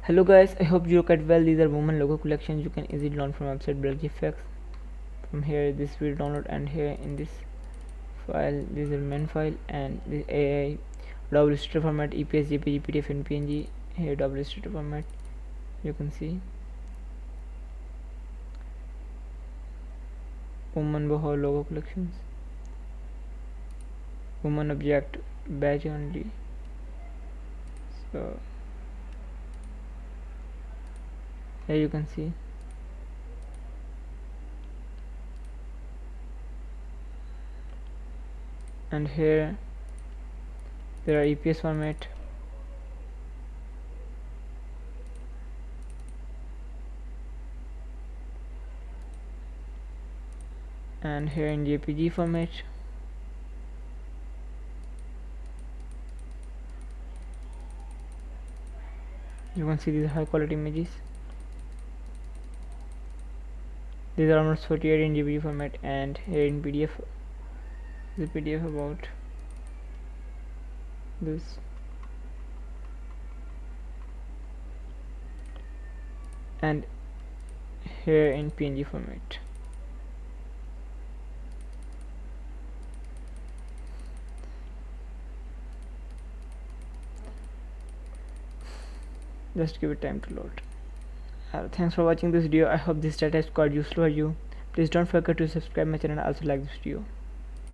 Hello guys, I hope you look at well. These are women logo collections you can easily download from website GFX. From here this will download, and here in this file this is the main file, and this AI double illustrator format, EPS, JPG, PDF and PNG. Here double illustrator format you can see woman boho logo collections, woman object badge only. So here you can see and here there are EPS format, and here in JPG format. You can see these high quality images. These are almost 48 in JPG format, and here in PDF the PDF about this. And here in PNG format. Just give it time to load. Thanks for watching this video. I hope this data is quite useful for you. Please don't forget to subscribe my channel and also like this video.